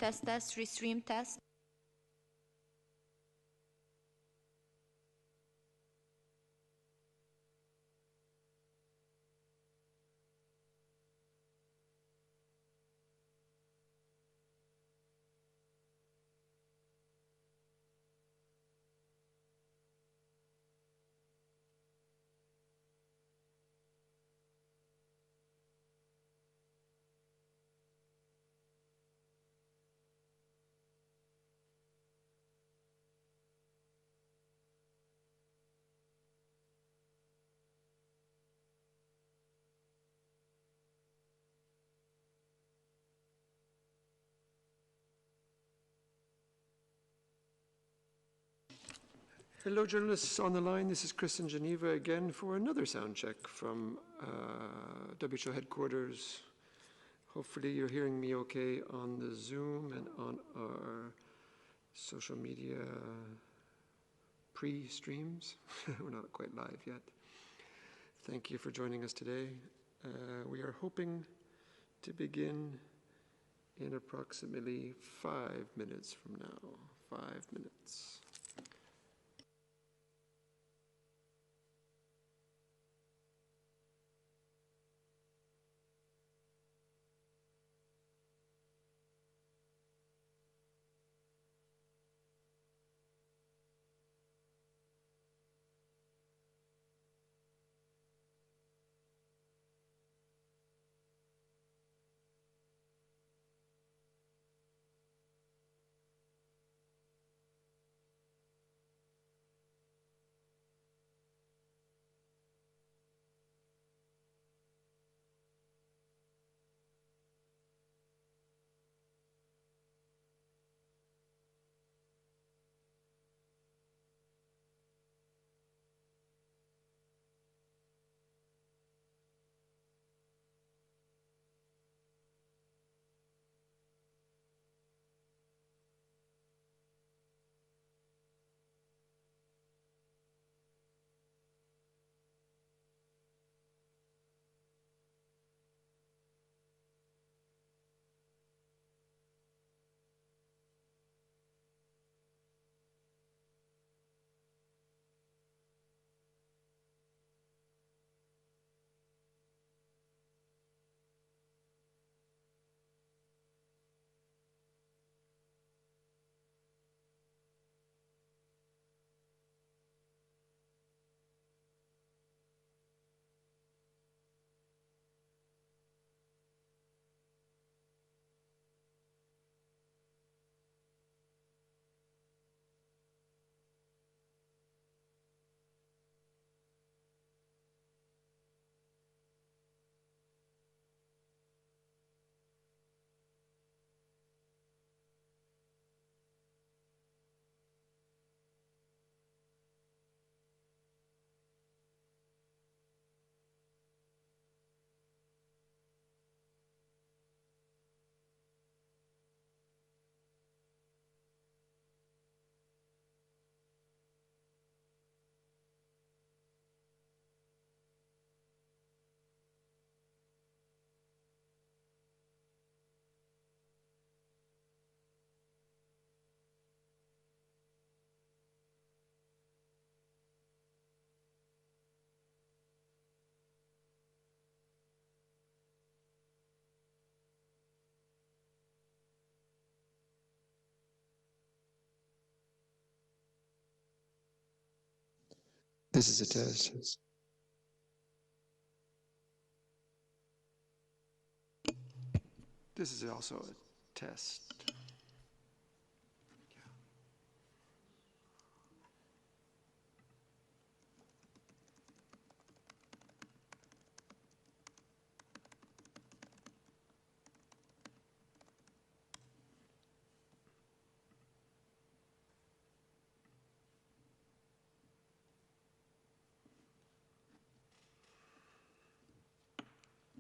Test, restream test. Hello, journalists on the line. This is Chris in Geneva again for another sound check from WHO headquarters. Hopefully you're hearing me okay on the Zoom and on our social media pre-streams. We're not quite live yet. Thank you for joining us today. We are hoping to begin in approximately 5 minutes from now. 5 minutes. This is a test. This is also a test.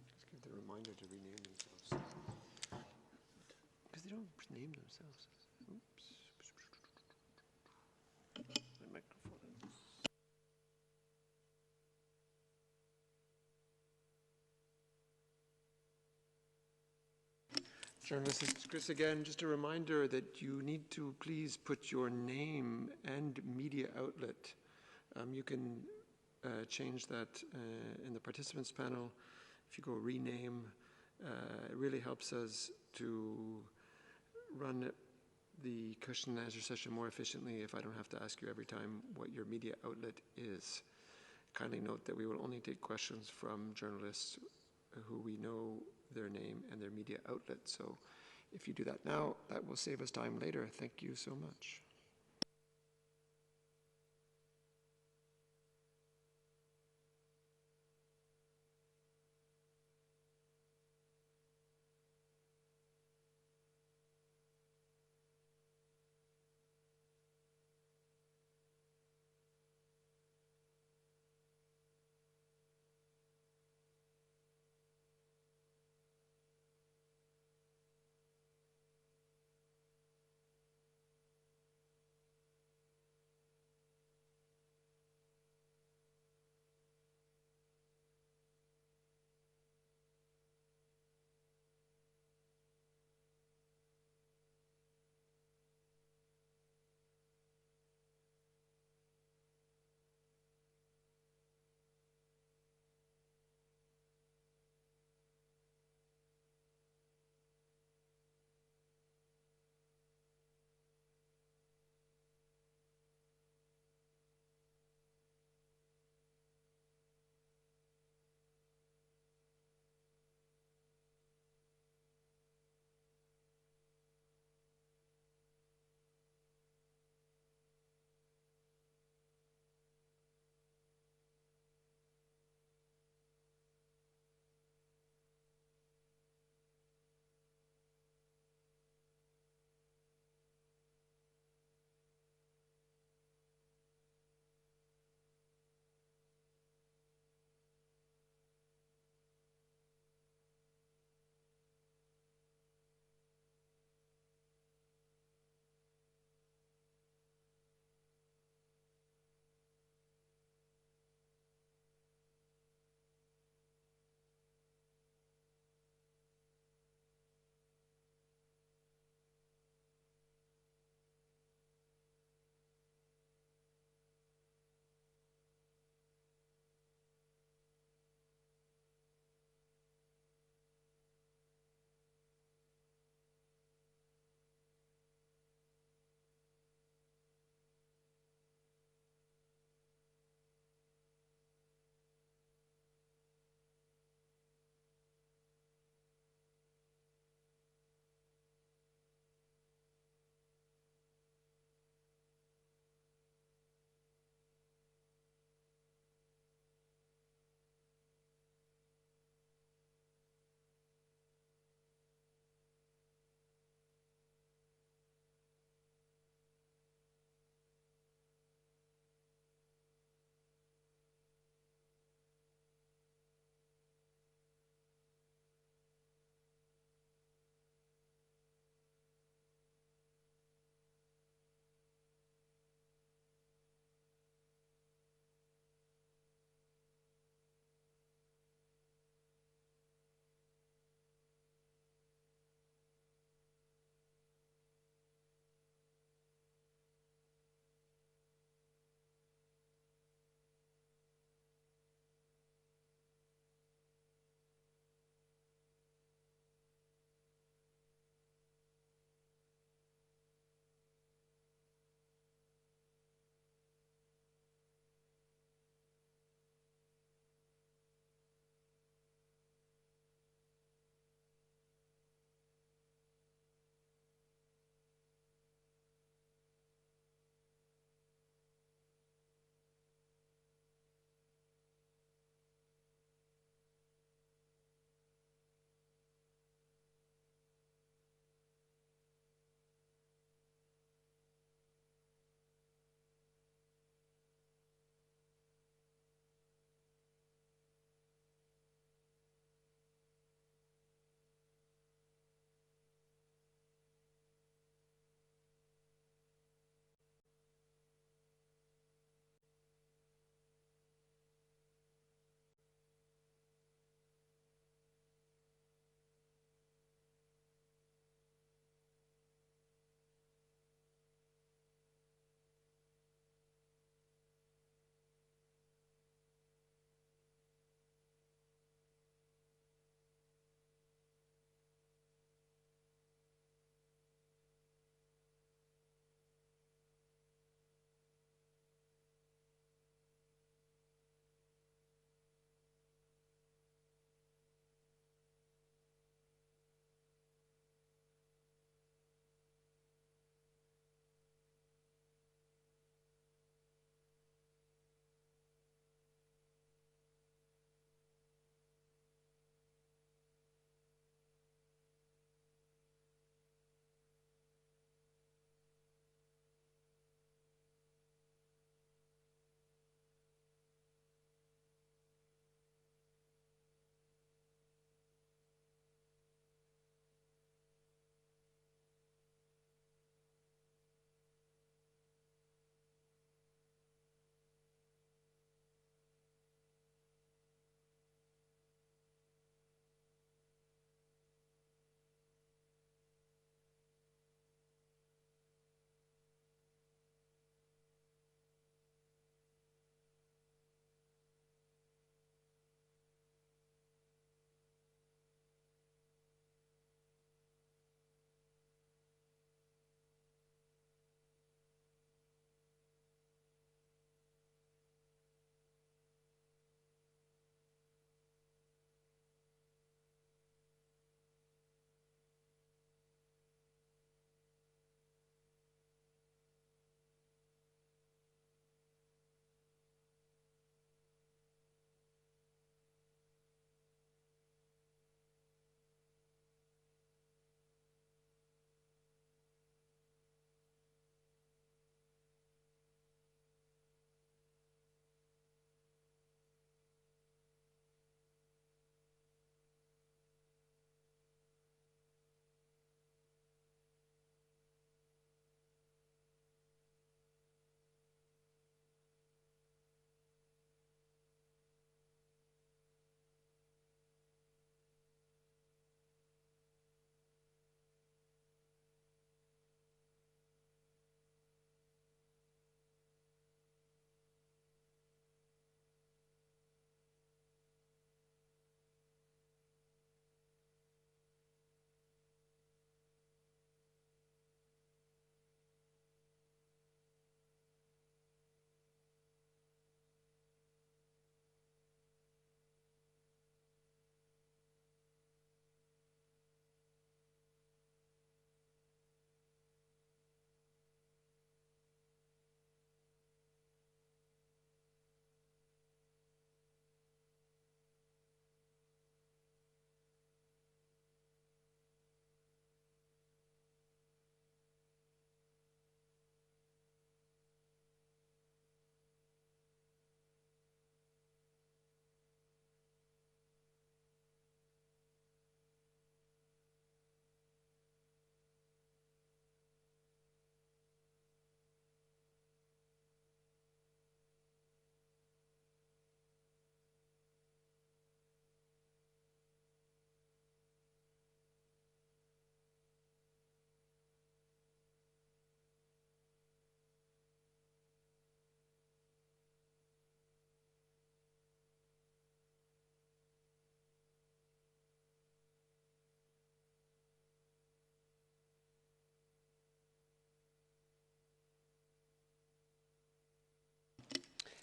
Let's give the reminder to rename themselves. Because they don't name themselves. Oops. My microphone. Journalist, it's Chris again. Just a reminder that you need to please put your name and media outlet. You can change that in the participants panel. If you go rename, it really helps us to run the question and answer session more efficiently if I don't have to ask you every time what your media outlet is. Kindly note that we will only take questions from journalists who we know their name and their media outlet. So if you do that now, that will save us time later. Thank you so much.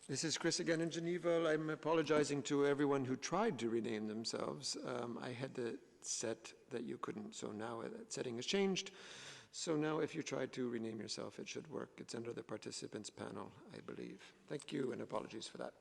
This is Chris again in Geneva. I'm apologizing to everyone who tried to rename themselves. I had the set that you couldn't, so now that setting has changed. So now if you try to rename yourself, it should work. It's under the participants panel, I believe. Thank you and apologies for that.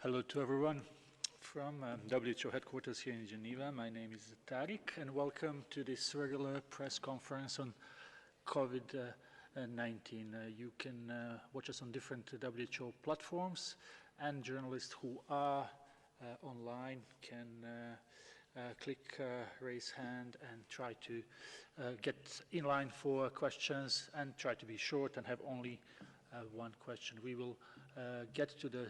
Hello to everyone from WHO headquarters here in Geneva. My name is Tariq, and welcome to this regular press conference on COVID-19. You can watch us on different WHO platforms, and journalists who are online can click raise hand and try to get in line for questions, and try to be short and have only one question. We will get to the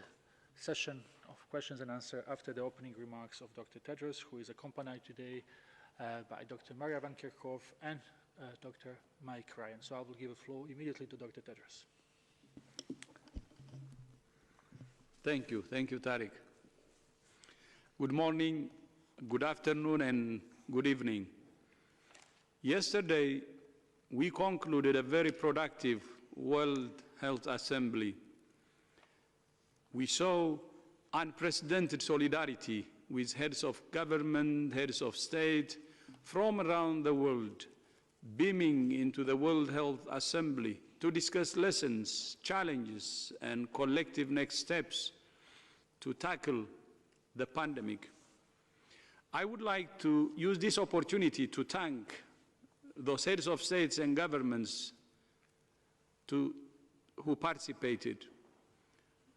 session of questions and answer after the opening remarks of Dr. Tedros, who is accompanied today by Dr. Maria Van Kerkhove and Dr. Mike Ryan. So I will give the floor immediately to Dr. Tedros. Thank you, Tariq. Good morning, good afternoon, and good evening. Yesterday, we concluded a very productive World Health Assembly. We saw unprecedented solidarity with heads of government, heads of state from around the world, beaming into the World Health Assembly to discuss lessons, challenges, and collective next steps to tackle the pandemic. I would like to use this opportunity to thank those heads of states and governments who participated.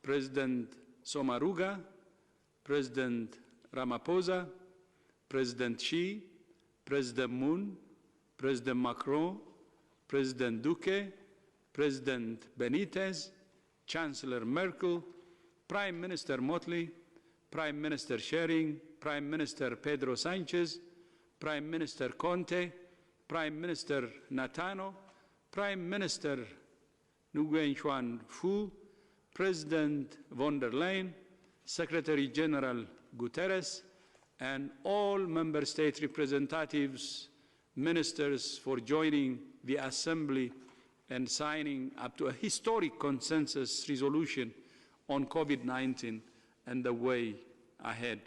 President Somaruga, President Ramaphosa, President Xi, President Moon, President Macron, President Duque, President Benitez, Chancellor Merkel, Prime Minister Motley, Prime Minister Schering, Prime Minister Pedro Sanchez, Prime Minister Conte, Prime Minister Natano, Prime Minister Nguyen Xuan Phu, President von der Leyen, Secretary General Guterres, and all member state representatives, ministers for joining the Assembly and signing up to a historic consensus resolution on COVID-19 and the way ahead.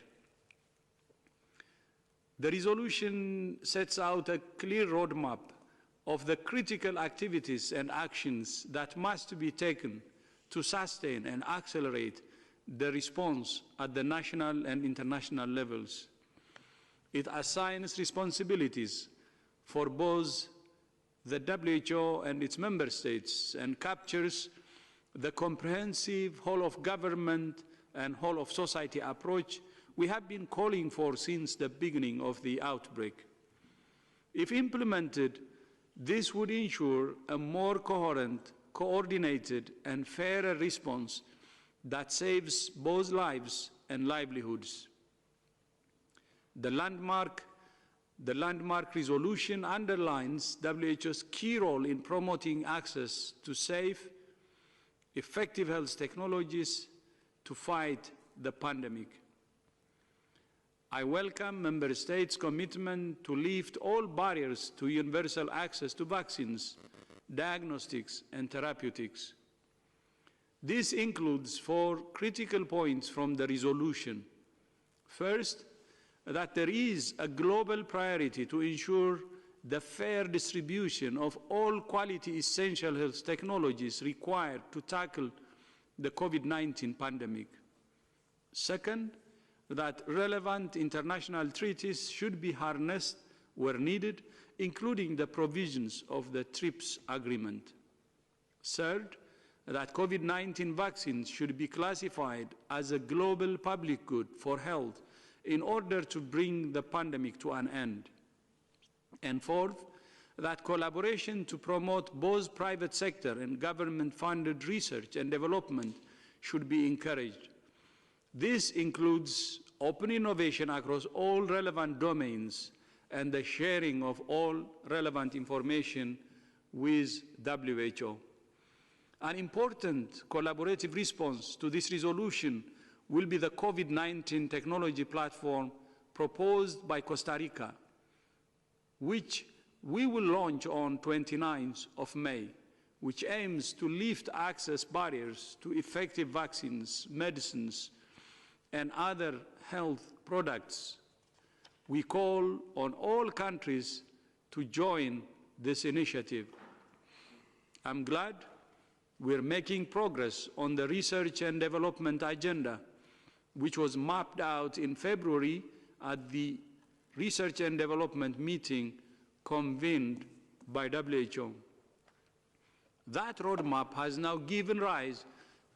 The resolution sets out a clear roadmap of the critical activities and actions that must be taken to sustain and accelerate the response at the national and international levels. It assigns responsibilities for both the WHO and its member states and captures the comprehensive whole of government and whole of society approach we have been calling for since the beginning of the outbreak. If implemented, this would ensure a more coherent, coordinated, and fairer response that saves both lives and livelihoods. The landmark resolution underlines WHO's key role in promoting access to safe, effective health technologies to fight the pandemic. I welcome Member States' commitment to lift all barriers to universal access to vaccines, diagnostics, and therapeutics. This includes 4 critical points from the resolution. First, that there is a global priority to ensure the fair distribution of all quality essential health technologies required to tackle the COVID-19 pandemic. Second, that relevant international treaties should be harnessed where needed, including the provisions of the TRIPS agreement. Third, that COVID-19 vaccines should be classified as a global public good for health in order to bring the pandemic to an end. And fourth, that collaboration to promote both private sector and government-funded research and development should be encouraged. This includes open innovation across all relevant domains and the sharing of all relevant information with WHO. An important collaborative response to this resolution will be the COVID-19 technology platform proposed by Costa Rica, which we will launch on 29th of May, which aims to lift access barriers to effective vaccines, medicines, and other health products. We call on all countries to join this initiative. I'm glad we're making progress on the research and development agenda, which was mapped out in February at the Research and Development meeting convened by WHO. That roadmap has now given rise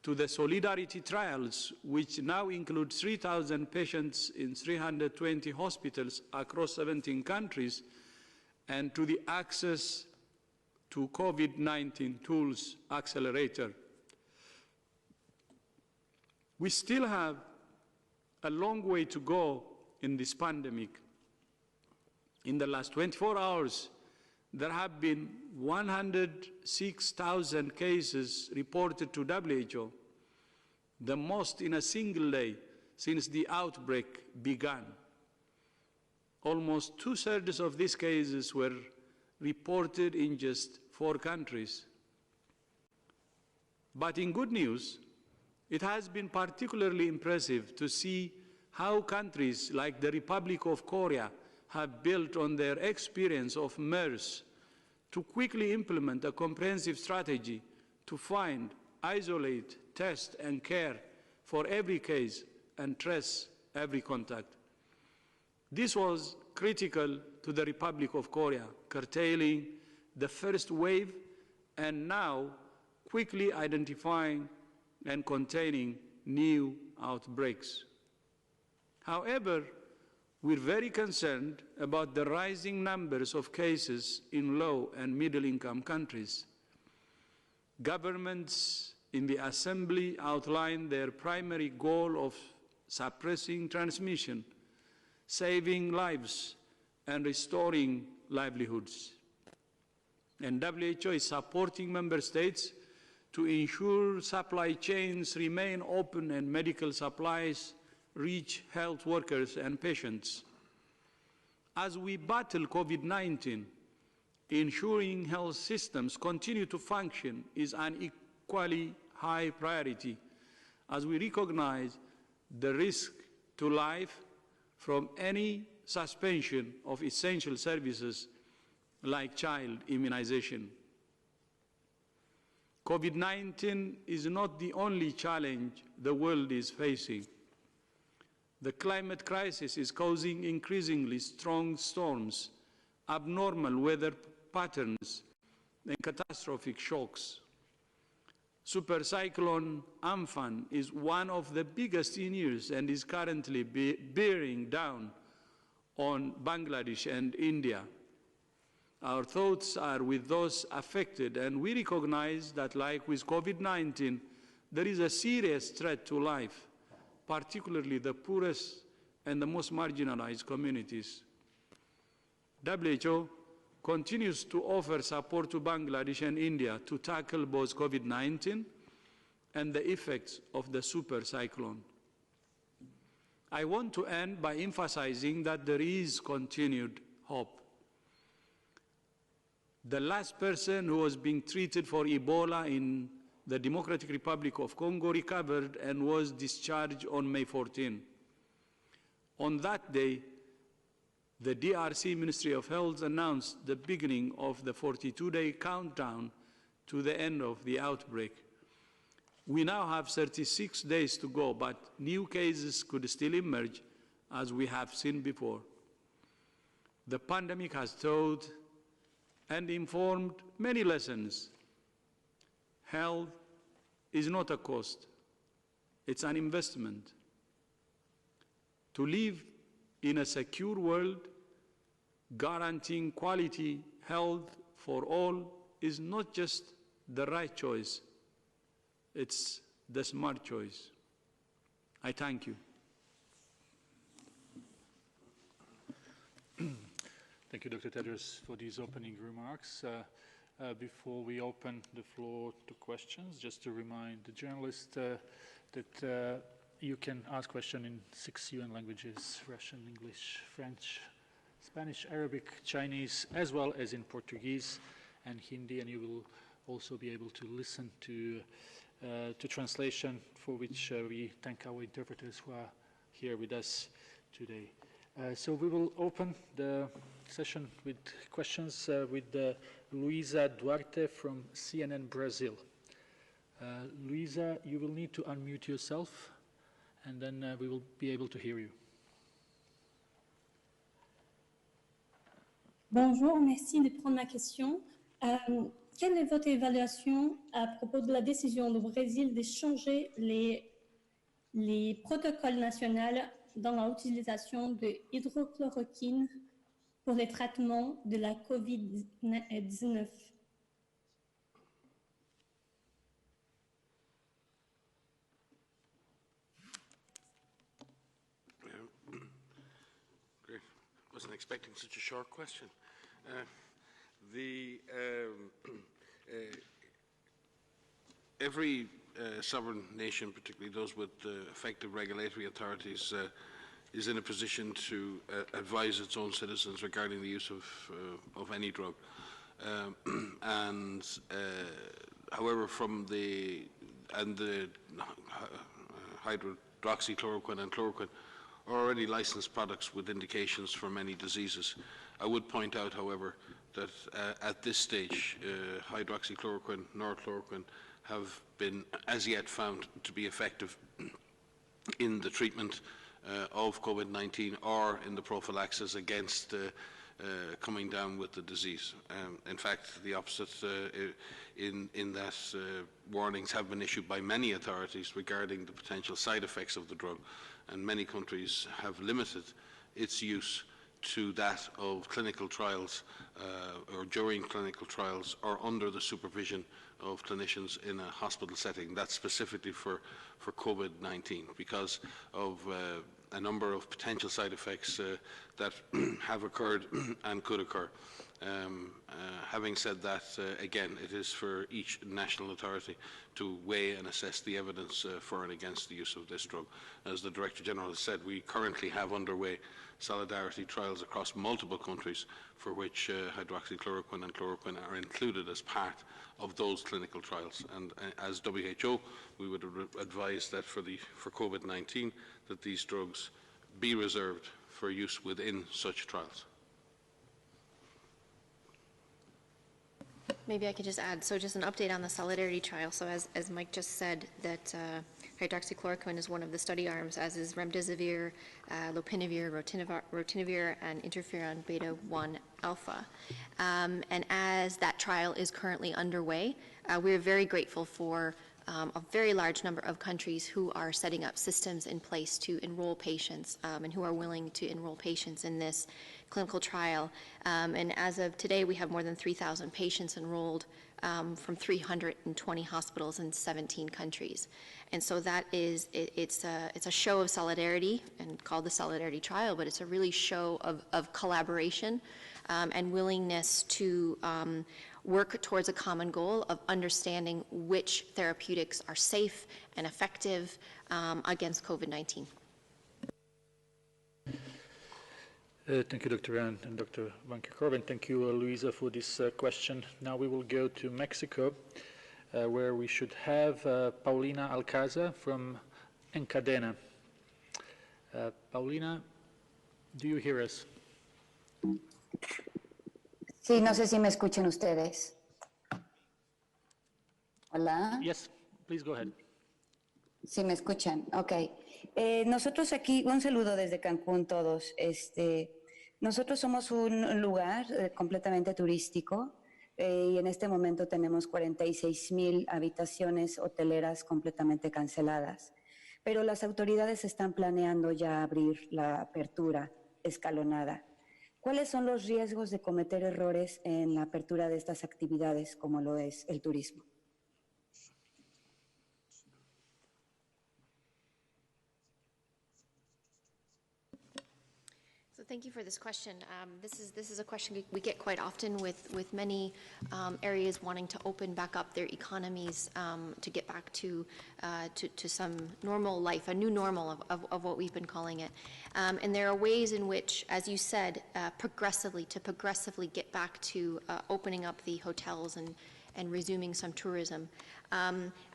to the Solidarity Trials, which now include 3,000 patients in 320 hospitals across 17 countries, and to the Access to COVID-19 Tools Accelerator. We still have a long way to go in this pandemic. In the last 24 hours, there have been 106,000 cases reported to WHO, the most in a single day since the outbreak began. Almost 2/3 of these cases were reported in just 4 countries. But in good news, it has been particularly impressive to see how countries like the Republic of Korea have built on their experience of MERS to quickly implement a comprehensive strategy to find, isolate, test, and care for every case and trace every contact. This was critical to the Republic of Korea, curtailing the first wave and now quickly identifying and containing new outbreaks. However, we're very concerned about the rising numbers of cases in low and middle-income countries. Governments in the Assembly outlined their primary goal of suppressing transmission, saving lives, and restoring livelihoods. And WHO is supporting member states to ensure supply chains remain open and medical supplies reach health workers and patients. As we battle COVID-19, ensuring health systems continue to function is an equally high priority, as we recognize the risk to life from any suspension of essential services like child immunization. COVID-19 is not the only challenge the world is facing. The climate crisis is causing increasingly strong storms, abnormal weather patterns, and catastrophic shocks. Supercyclone Amphan is one of the biggest in years and is currently bearing down on Bangladesh and India. Our thoughts are with those affected, and we recognize that, like with COVID-19, there is a serious threat to life, particularly the poorest and the most marginalized communities. WHO continues to offer support to Bangladesh and India to tackle both COVID-19 and the effects of the supercyclone. I want to end by emphasizing that there is continued hope. The last person who was being treated for Ebola in the Democratic Republic of Congo recovered and was discharged on May 14. On that day, the DRC Ministry of Health announced the beginning of the 42-day countdown to the end of the outbreak. We now have 36 days to go, but new cases could still emerge, as we have seen before. The pandemic has taught and informed many lessons. Health is not a cost, it's an investment. To live in a secure world, guaranteeing quality health for all is not just the right choice, it's the smart choice. I thank you. Thank you, Dr. Tedros, for these opening remarks. Before we open the floor to questions, just to remind the journalists that you can ask questions in 6 UN languages: Russian, English, French, Spanish, Arabic, Chinese, as well as in Portuguese and Hindi, and you will also be able to listen to translation, for which we thank our interpreters who are here with us today. So we will open the session with questions with Luisa Duarte from CNN Brazil. Luisa, you will need to unmute yourself, and then we will be able to hear you. Bonjour, merci de prendre ma question. Quelle est votre évaluation à propos de la décision du Brésil de changer les protocoles nationaux dans l'utilisation de l'hydrochloroquine pour les traitements de la COVID-19? Great. Wasn't expecting such a short question. Every sovereign nation, particularly those with effective regulatory authorities, is in a position to advise its own citizens regarding the use of any drug. However, from the hydroxychloroquine and chloroquine are already licensed products with indications for many diseases. I would point out, however, that at this stage, hydroxychloroquine, norchloroquine have been as yet found to be effective in the treatment of COVID-19 or in the prophylaxis against coming down with the disease. In fact, the opposite, in that warnings have been issued by many authorities regarding the potential side effects of the drug, and many countries have limited its use to that of clinical trials or during clinical trials or under the supervision of clinicians in a hospital setting. That's specifically for COVID-19 because of a number of potential side effects that have occurred and could occur. Having said that, again, it is for each national authority to weigh and assess the evidence for and against the use of this drug. As the Director General has said, we currently have underway solidarity trials across multiple countries for which hydroxychloroquine and chloroquine are included as part of those clinical trials. And as WHO, we would advise that for COVID-19, that these drugs be reserved for use within such trials. Maybe I could just add, so just an update on the solidarity trial. So as Mike just said, that hydroxychloroquine is one of the study arms, as is remdesivir, lopinavir, rotenavir, and interferon beta-1 alpha. And as that trial is currently underway, we're very grateful for a very large number of countries who are setting up systems in place to enroll patients and who are willing to enroll patients in this clinical trial. And as of today, we have more than 3,000 patients enrolled from 320 hospitals in 17 countries. And so that is, it's a show of solidarity, and called the Solidarity Trial, but it's a really show of collaboration and willingness to work towards a common goal of understanding which therapeutics are safe and effective against COVID-19. Thank you, Dr. Rand and Dr. Van Kerkhove. Thank you, Luisa, for this question. Now we will go to Mexico, where we should have Paulina Alcázar from Encadena. Paulina, do you hear us? Sí, no sé si me escuchan ustedes. Hola. Yes, please go ahead. Sí, me escuchan. Ok. Nosotros aquí, un saludo desde Cancún todos. Nosotros somos un lugar completamente turístico y en este momento tenemos 46,000 habitaciones hoteleras completamente canceladas. Pero las autoridades están planeando ya abrir la apertura escalonada. ¿Cuáles son los riesgos de cometer errores en la apertura de estas actividades como lo es el turismo? So thank you for this question. This is a question we get quite often with many areas wanting to open back up their economies to get back to some normal life, a new normal of what we've been calling it. And there are ways in which, as you said, progressively get back to opening up the hotels and resuming some tourism.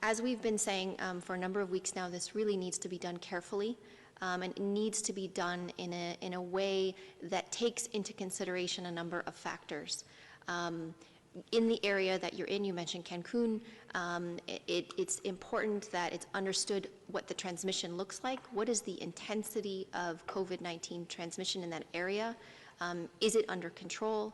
As we've been saying for a number of weeks now, this really needs to be done carefully. And it needs to be done in a way that takes into consideration a number of factors. In the area that you're in, you mentioned Cancun, it's important that it's understood what the transmission looks like. What is the intensity of COVID-19 transmission in that area? Is it under control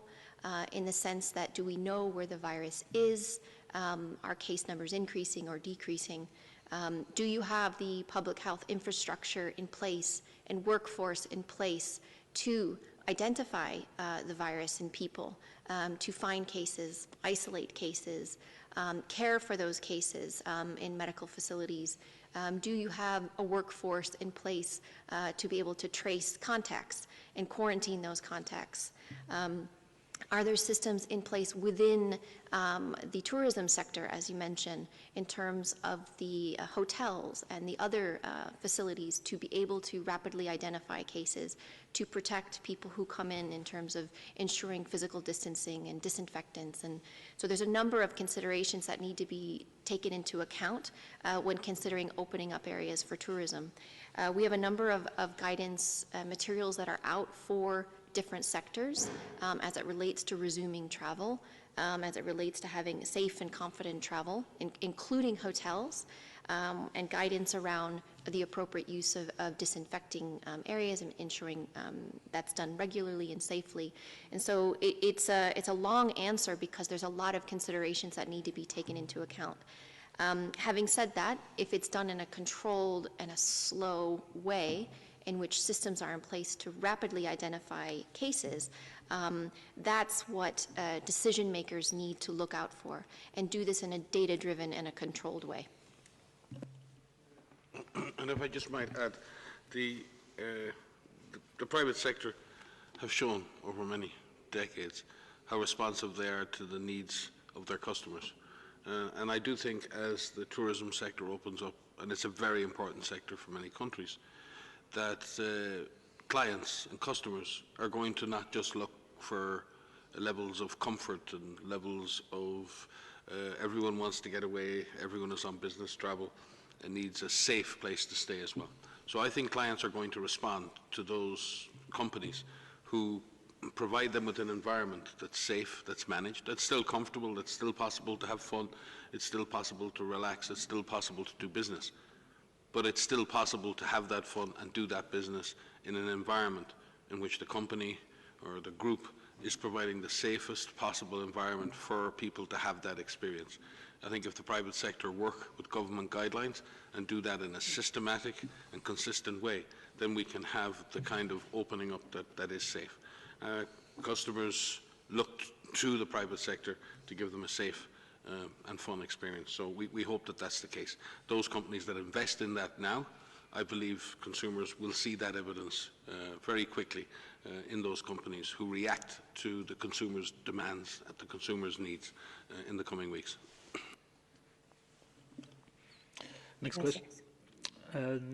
in the sense that do we know where the virus is? Are case numbers increasing or decreasing? Do you have the public health infrastructure in place and workforce in place to identify the virus in people, to find cases, isolate cases, care for those cases in medical facilities? Do you have a workforce in place to be able to trace contacts and quarantine those contacts? Are there systems in place within the tourism sector, as you mentioned, in terms of the hotels and the other facilities to be able to rapidly identify cases, to protect people who come in terms of ensuring physical distancing and disinfectants? And so there's a number of considerations that need to be taken into account when considering opening up areas for tourism. We have a number of guidance materials that are out for different sectors as it relates to resuming travel, as it relates to having safe and confident travel, including hotels, and guidance around the appropriate use of disinfecting areas and ensuring that's done regularly and safely. And so it's a long answer because there's a lot of considerations that need to be taken into account. Having said that, if it's done in a controlled and a slow way, in which systems are in place to rapidly identify cases, that's what decision makers need to look out for and do this in a data-driven and a controlled way. And if I just might add, the private sector have shown over many decades how responsive they are to the needs of their customers. And I do think as the tourism sector opens up, and it's a very important sector for many countries, that clients and customers are going to not just look for levels of comfort and levels of everyone wants to get away, everyone is on business travel and needs a safe place to stay as well. So I think clients are going to respond to those companies who provide them with an environment that's safe, that's managed, that's still comfortable, that's still possible to have fun, it's still possible to relax, it's still possible to do business. But it's still possible to have that fun and do that business in an environment in which the company or the group is providing the safest possible environment for people to have that experience. I think if the private sector work with government guidelines and do that in a systematic and consistent way, then we can have the kind of opening up that is safe. Customers look to the private sector to give them a safe and fun experience. So we hope that that's the case. Those companies that invest in that now, I believe consumers will see that evidence very quickly in those companies who react to the consumers' demands and the consumers' needs in the coming weeks. Next question.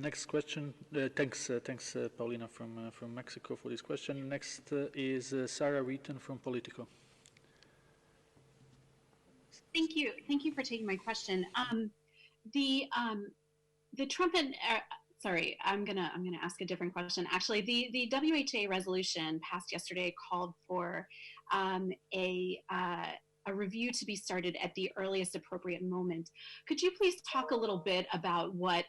Next question. Thanks, Paulina from Mexico for this question. Next is Sarah Wheaton from Politico. Thank you. Thank you for taking my question. The Trump and sorry, I'm gonna ask a different question. Actually, the WHA resolution passed yesterday called for a review to be started at the earliest appropriate moment. Could you please talk a little bit about what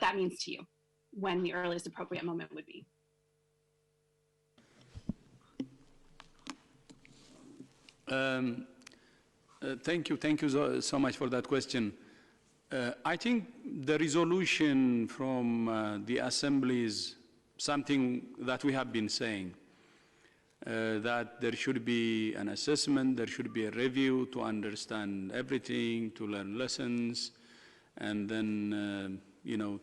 that means to you, when the earliest appropriate moment would be? Thank you so much for that question. I think the resolution from the Assembly is something that we have been saying, that there should be an assessment, there should be a review to understand everything, to learn lessons, and then,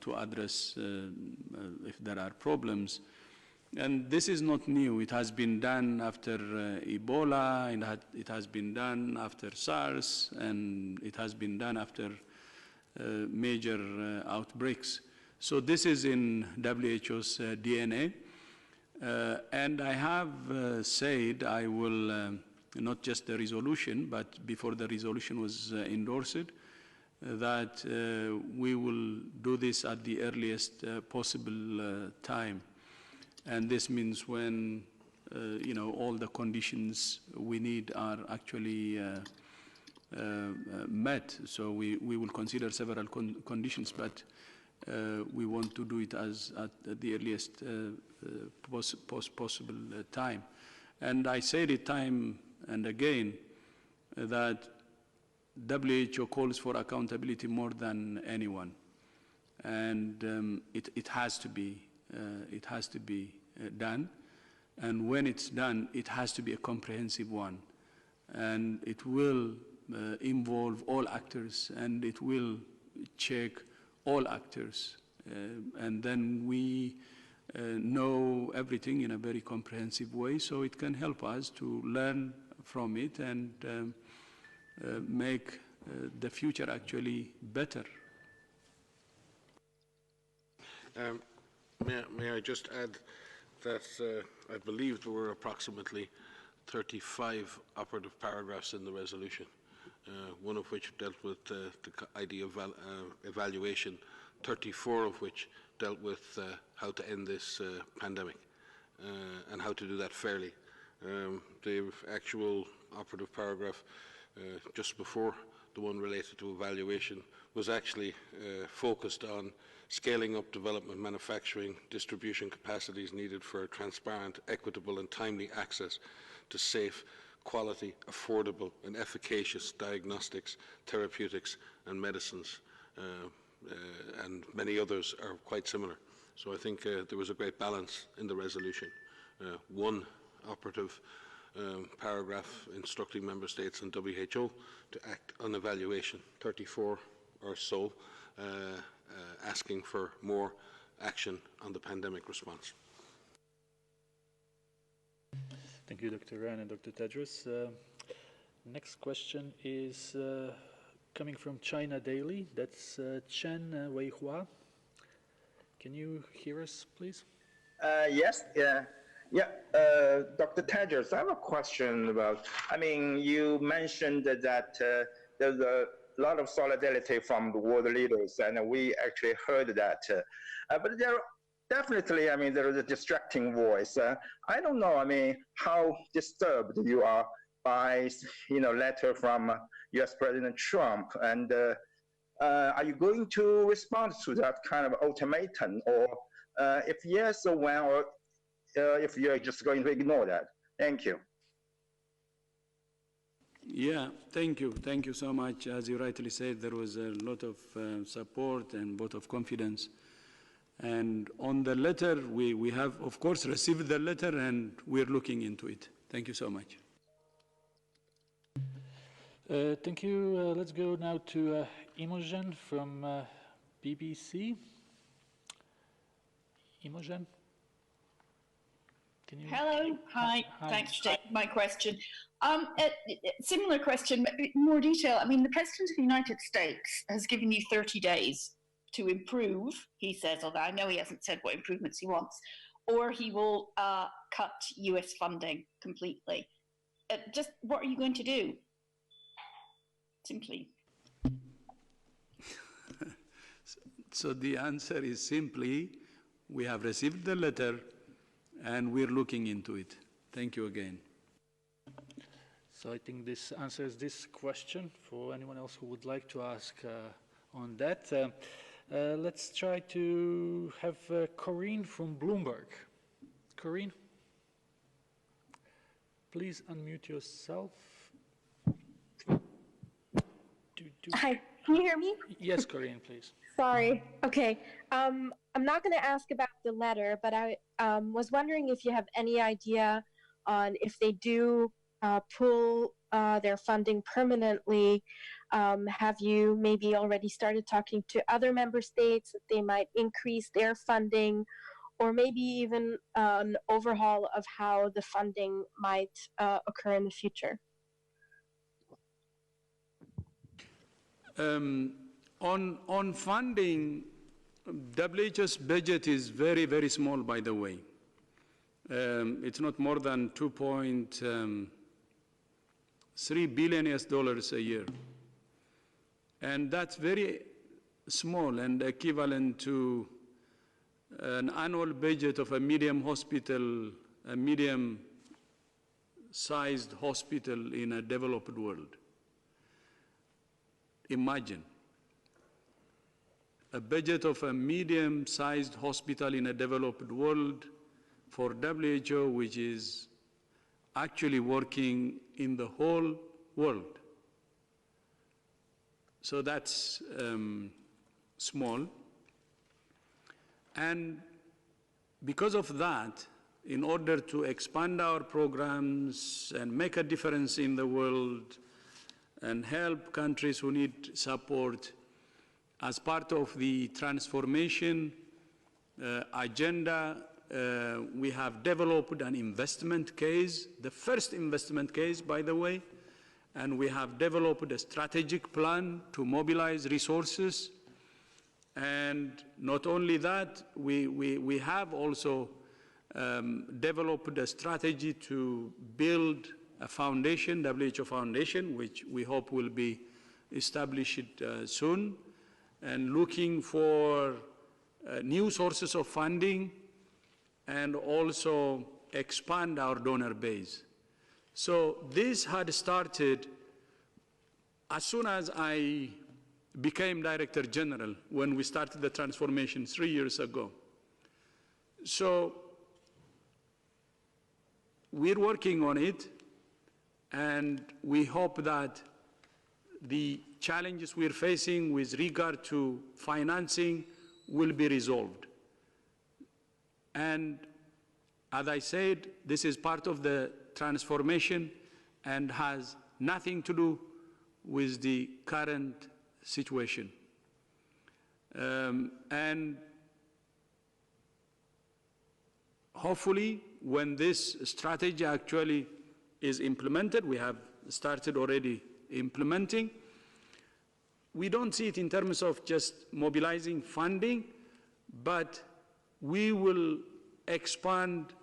to address if there are problems. And this is not new. It has been done after Ebola, and it has been done after SARS, and it has been done after major outbreaks. So this is in WHO's DNA. And I have said I will, not just the resolution, but before the resolution was endorsed, that we will do this at the earliest possible time. And this means when, all the conditions we need are actually met. So we will consider several conditions, but we want to do it at the earliest possible time. And I said it time and again that WHO calls for accountability more than anyone, and it has to be done. And when it's done, it has to be a comprehensive one, and it will involve all actors, and it will check all actors, and then we know everything in a very comprehensive way, so it can help us to learn from it and make the future actually better. May I just add that I believe there were approximately 35 operative paragraphs in the resolution, one of which dealt with the idea of evaluation, 34 of which dealt with how to end this pandemic and how to do that fairly. The actual operative paragraph just before the one related to evaluation was actually focused on scaling up development, manufacturing, distribution capacities needed for transparent, equitable and timely access to safe, quality, affordable and efficacious diagnostics, therapeutics and medicines, and many others are quite similar. So I think there was a great balance in the resolution. One operative paragraph instructing member states and WHO to act on evaluation, 34 or so asking for more action on the pandemic response. Thank you, Dr. Ryan and Dr. Tedros. Next question is coming from China Daily. That's Chen Weihua. Can you hear us, please? Yes. Dr. Tedros, I have a question about, you mentioned that there's a lot of solidarity from the world leaders, and we actually heard that. But there definitely, there is a distracting voice. I don't know, how disturbed you are by, letter from U.S. President Trump, and are you going to respond to that kind of ultimatum, or if yes, or when, or if you're just going to ignore that? Thank you. Yeah, thank you. Thank you so much. As you rightly said, there was a lot of support and vote of confidence. And on the letter, we have, of course, received the letter and we're looking into it. Thank you so much. Thank you. Let's go now to Imogen from BBC. Imogen? Can you... Hello, hi. Hi. Thanks for taking my question. Similar question, but more detail. I mean, the President of the United States has given you 30 days to improve, he says, although I know he hasn't said what improvements he wants, or he will cut US funding completely. Just what are you going to do? Simply. So the answer is simply, we have received the letter and we're looking into it. Thank you again. So I think this answers this question for anyone else who would like to ask on that. Let's try to have Corinne from Bloomberg. Corinne, please unmute yourself. Hi, can you hear me? Yes, Corinne, please. Sorry. Okay. I'm not going to ask about the letter, but I was wondering if you have any idea on if they do pull their funding permanently. Have you maybe already started talking to other member states that they might increase their funding, or maybe even an overhaul of how the funding might occur in the future? On funding, WHO's budget is very, very small, by the way. It's not more than $2.3 billion a year. And that's very small and equivalent to an annual budget of a medium hospital, a medium-sized hospital in a developed world. Imagine a budget of a medium-sized hospital in a developed world for WHO, which is actually working in the whole world. So that's small. And because of that, in order to expand our programs and make a difference in the world and help countries who need support, as part of the transformation agenda, we have developed an investment case, the first investment case, by the way, and we have developed a strategic plan to mobilize resources. And not only that, we have also developed a strategy to build a foundation, WHO Foundation, which we hope will be established soon, and looking for new sources of funding and also expand our donor base. So this had started as soon as I became Director General, when we started the transformation 3 years ago. So we're working on it, and we hope that the challenges we're facing with regard to financing will be resolved. And as I said, this is part of the transformation and has nothing to do with the current situation. And hopefully, when this strategy actually is implemented, we have started already implementing, we don't see it in terms of just mobilizing funding, but we will expand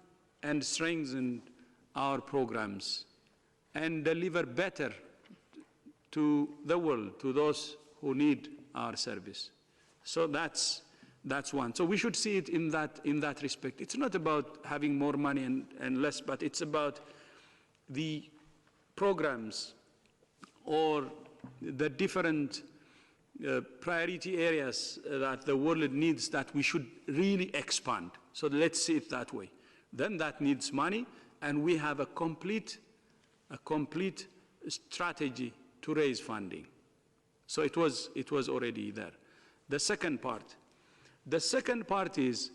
and strengthen our programs and deliver better to the world, to those who need our service. So that's one. So we should see it in that respect. It's not about having more money and less, but it's about the programs or the different priority areas that the world needs that we should really expand. So let's see it that way. Then that needs money, and we have a complete strategy to raise funding. So it was already there. The second part is,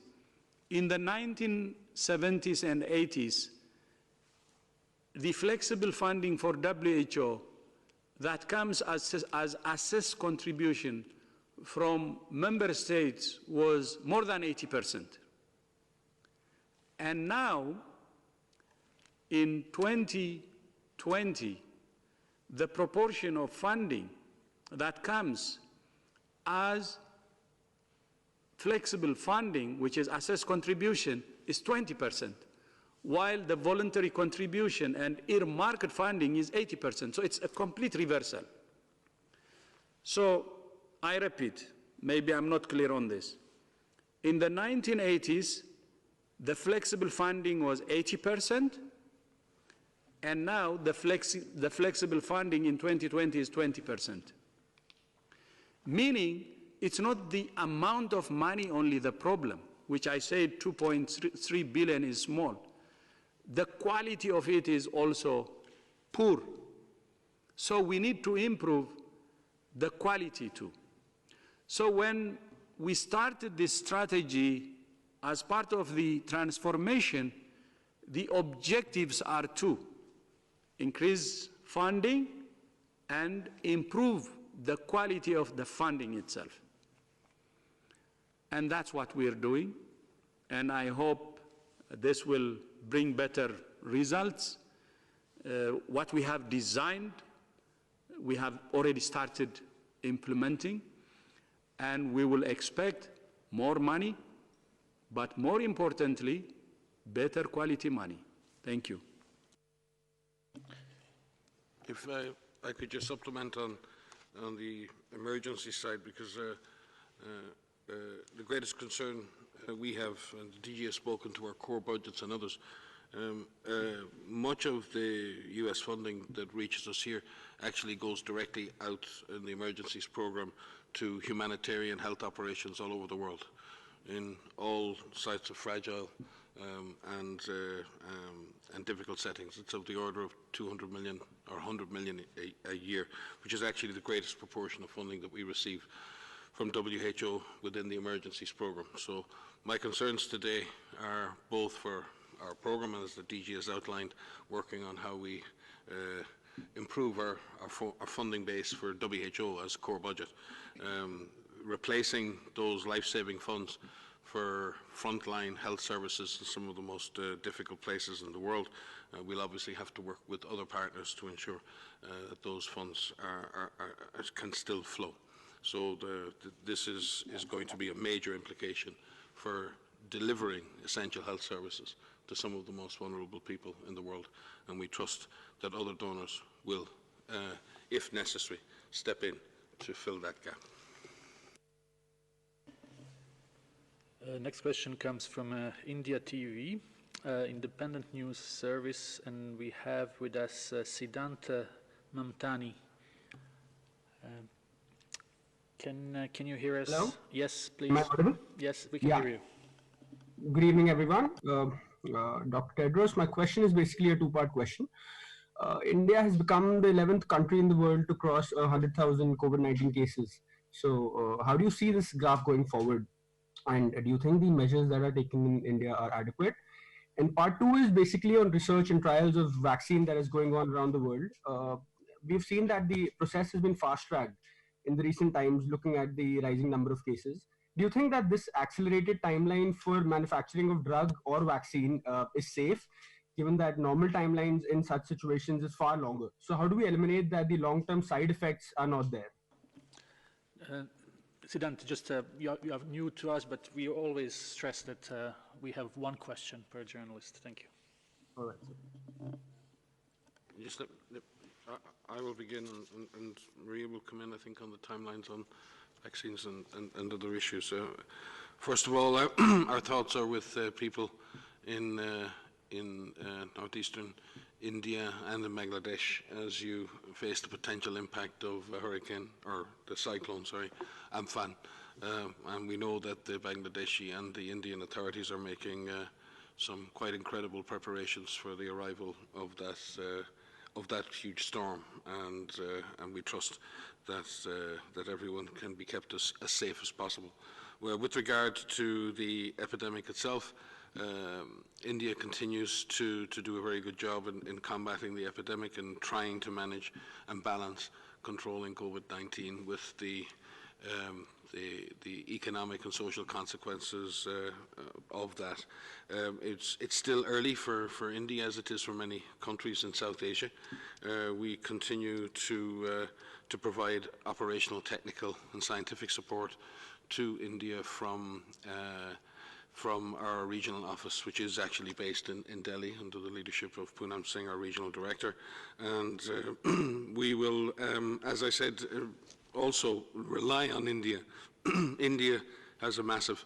in the 1970s and 80s, the flexible funding for WHO that comes as assessed contribution from member states was more than 80%. And now, in 2020, the proportion of funding that comes as flexible funding, which is assessed contribution, is 20%, while the voluntary contribution and earmarked funding is 80%. So it's a complete reversal. So I repeat, maybe I'm not clear on this. In the 1980s, the flexible funding was 80%, and now the flexible funding in 2020 is 20%. Meaning, it's not the amount of money only the problem, which I said 2.3 billion is small. The quality of it is also poor. So we need to improve the quality too. So when we started this strategy as part of the transformation, the objectives are two: increase funding and improve the quality of the funding itself. And that's what we're doing, and I hope this will bring better results. What we have designed, we have already started implementing, and we will expect more money, but more importantly, better quality money. Thank you. If I could just supplement on the emergency side, because the greatest concern we have, and the DG has spoken to our core budgets and others, much of the US funding that reaches us here actually goes directly out in the emergencies program to humanitarian health operations all over the world, in all sites of fragile and difficult settings. It's of the order of 200 million or 100 million a year, which is actually the greatest proportion of funding that we receive from WHO within the emergencies program. So my concerns today are both for our program, and as the DG has outlined, working on how we improve our funding base for WHO as core budget, replacing those life-saving funds for frontline health services in some of the most difficult places in the world. We'll obviously have to work with other partners to ensure that those funds can still flow. So this is going to be a major implication for delivering essential health services to some of the most vulnerable people in the world, and we trust that other donors will, if necessary, step in to fill that gap. Next question comes from India TV, independent news service, and we have with us Siddhant Mamtani. Can you hear us? Hello? Yes, please. Am I audible? Yes, we can hear you. Good evening, everyone. Dr. Tedros, my question is basically a two-part question. India has become the 11th country in the world to cross 100,000 COVID-19 cases. So how do you see this graph going forward? And do you think the measures that are taken in India are adequate? And part two is basically on research and trials of vaccine that is going on around the world. We've seen that the process has been fast-tracked in the recent times, looking at the rising number of cases. Do you think that this accelerated timeline for manufacturing of drug or vaccine is safe, given that normal timelines in such situations is far longer? So how do we eliminate that the long-term side effects are not there? Siddhant, just you are new to us, but we always stress that we have one question per journalist. Thank you. All right. Just I will begin, and Maria will come in, I think, on the timelines on vaccines and other issues. First of all, our thoughts are with people in northeastern India and in Bangladesh as you face the potential impact of a hurricane, or the cyclone, sorry, Amphan. And we know that the Bangladeshi and the Indian authorities are making some quite incredible preparations for the arrival of that huge storm, and we trust that that everyone can be kept as safe as possible. Well, with regard to the epidemic itself, India continues to do a very good job in combating the epidemic and trying to manage and balance controlling COVID-19 with the economic and social consequences of that. It's still early for India, as it is for many countries in South Asia. We continue to provide operational, technical and scientific support to India from our regional office, which is actually based in Delhi under the leadership of Poonam Singh, our regional director. And we will, as I said, also rely on India. India has a massive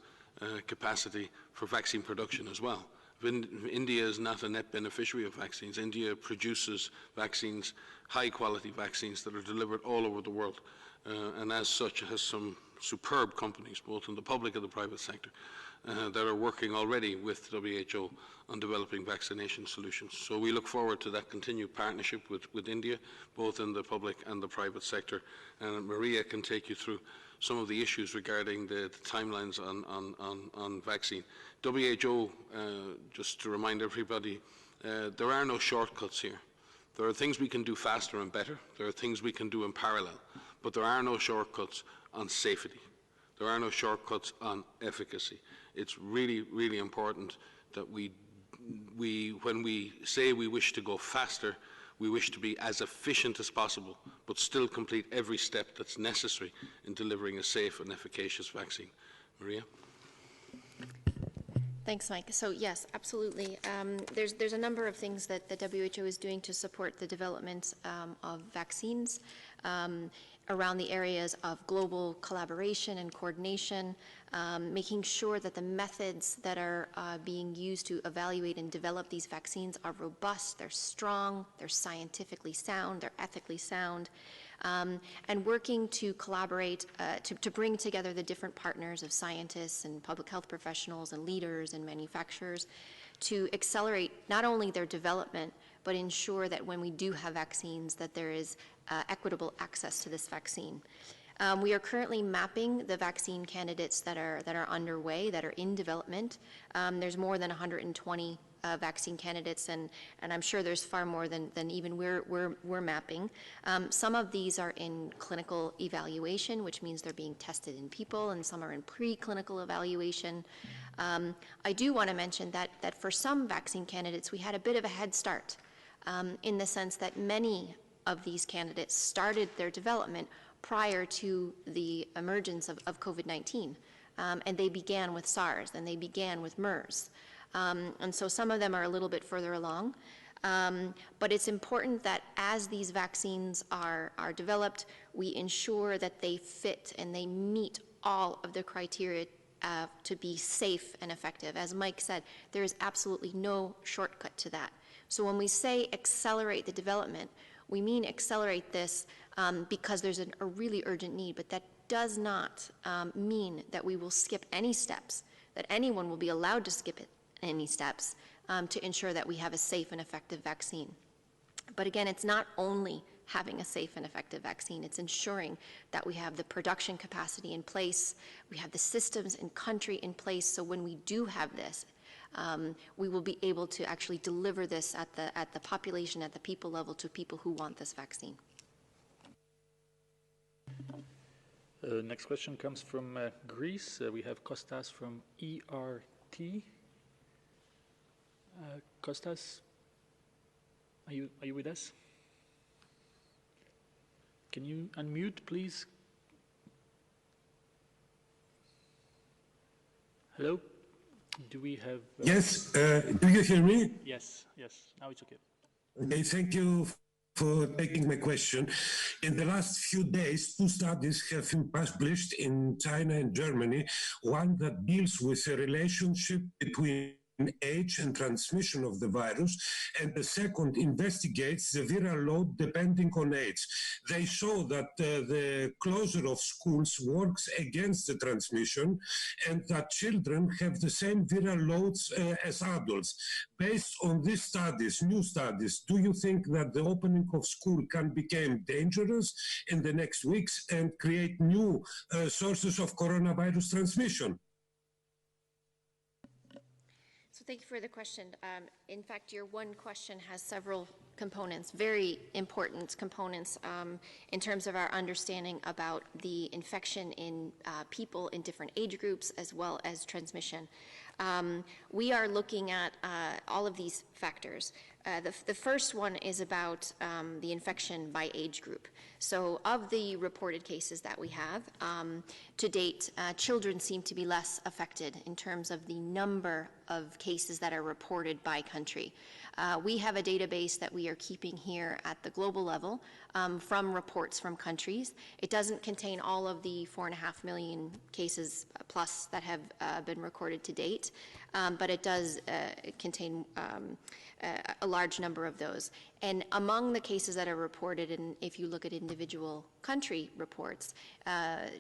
capacity for vaccine production as well. India is not a net beneficiary of vaccines. India produces vaccines, high quality vaccines that are delivered all over the world. And as such has some superb companies, both in the public and the private sector, that are working already with WHO on developing vaccination solutions. So we look forward to that continued partnership with India, both in the public and the private sector. And Maria can take you through some of the issues regarding the timelines on vaccine. WHO, just to remind everybody, there are no shortcuts here. There are things we can do faster and better. There are things we can do in parallel. But there are no shortcuts on safety. There are no shortcuts on efficacy. It's really, really important that when we say we wish to go faster, we wish to be as efficient as possible, but still complete every step that's necessary in delivering a safe and efficacious vaccine. Maria? Thanks, Mike. So yes, absolutely. There's a number of things that the WHO is doing to support the development of vaccines around the areas of global collaboration and coordination, making sure that the methods that are being used to evaluate and develop these vaccines are robust, they're strong, they're scientifically sound, they're ethically sound, and working to collaborate, to bring together the different partners of scientists and public health professionals and leaders and manufacturers to accelerate not only their development, but ensure that when we do have vaccines, that there is equitable access to this vaccine. We are currently mapping the vaccine candidates that are underway, that are in development. There's more than 120 vaccine candidates, and I'm sure there's far more than even we're mapping. Some of these are in clinical evaluation, which means they're being tested in people, and some are in preclinical evaluation. I do want to mention that for some vaccine candidates, we had a bit of a head start in the sense that many of these candidates started their development prior to the emergence of COVID-19. And they began with SARS, and they began with MERS. And so some of them are a little bit further along. But it's important that as these vaccines are developed, we ensure that they fit and they meet all of the criteria to be safe and effective. As Mike said, there is absolutely no shortcut to that. So when we say accelerate the development, we mean accelerate this because there's a really urgent need, but that does not mean that we will skip any steps, that anyone will be allowed to skip any steps to ensure that we have a safe and effective vaccine. But again, it's not only having a safe and effective vaccine, it's ensuring that we have the production capacity in place, we have the systems and country in place, so when we do have this, we will be able to actually deliver this at the population, at the people level, to people who want this vaccine. Next question comes from Greece. We have Kostas from ERT. Kostas, are you with us? Can you unmute, please? Hello? Do we have... Yes, do you hear me? Yes, now it's okay. Okay, thank you for taking my question. In the last few days, 2 studies have been published in China and Germany, one that deals with a relationship between age and transmission of the virus, and the second investigates the viral load depending on age. They show that the closure of schools works against the transmission and that children have the same viral loads as adults. Based on these studies, new studies, do you think that the opening of school can become dangerous in the next weeks and create new sources of coronavirus transmission? So thank you for the question. In fact, your one question has several components, very important components in terms of our understanding about the infection in people in different age groups as well as transmission. We are looking at all of these factors. The first one is about the infection by age group. So of the reported cases that we have, to date, children seem to be less affected in terms of the number of cases that are reported by country. We have a database that we are keeping here at the global level from reports from countries. It doesn't contain all of the 4.5 million cases plus that have been recorded to date, but it does contain a large number of those. And among the cases that are reported, and if you look at individual country reports,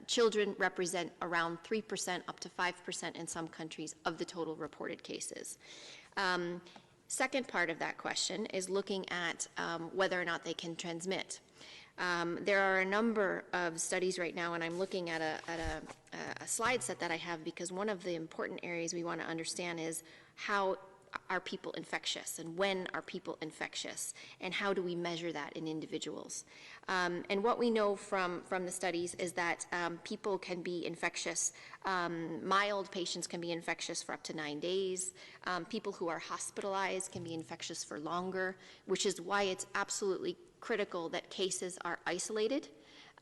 children represent around 3% up to 5% in some countries of the total reported cases. Second part of that question is looking at whether or not they can transmit. There are a number of studies right now, and I'm looking at a slide set that I have because one of the important areas we want to understand is how are people infectious and when are people infectious and how do we measure that in individuals. And what we know from the studies is that people can be infectious, mild patients can be infectious for up to 9 days. People who are hospitalized can be infectious for longer, which is why it's absolutely critical that cases are isolated.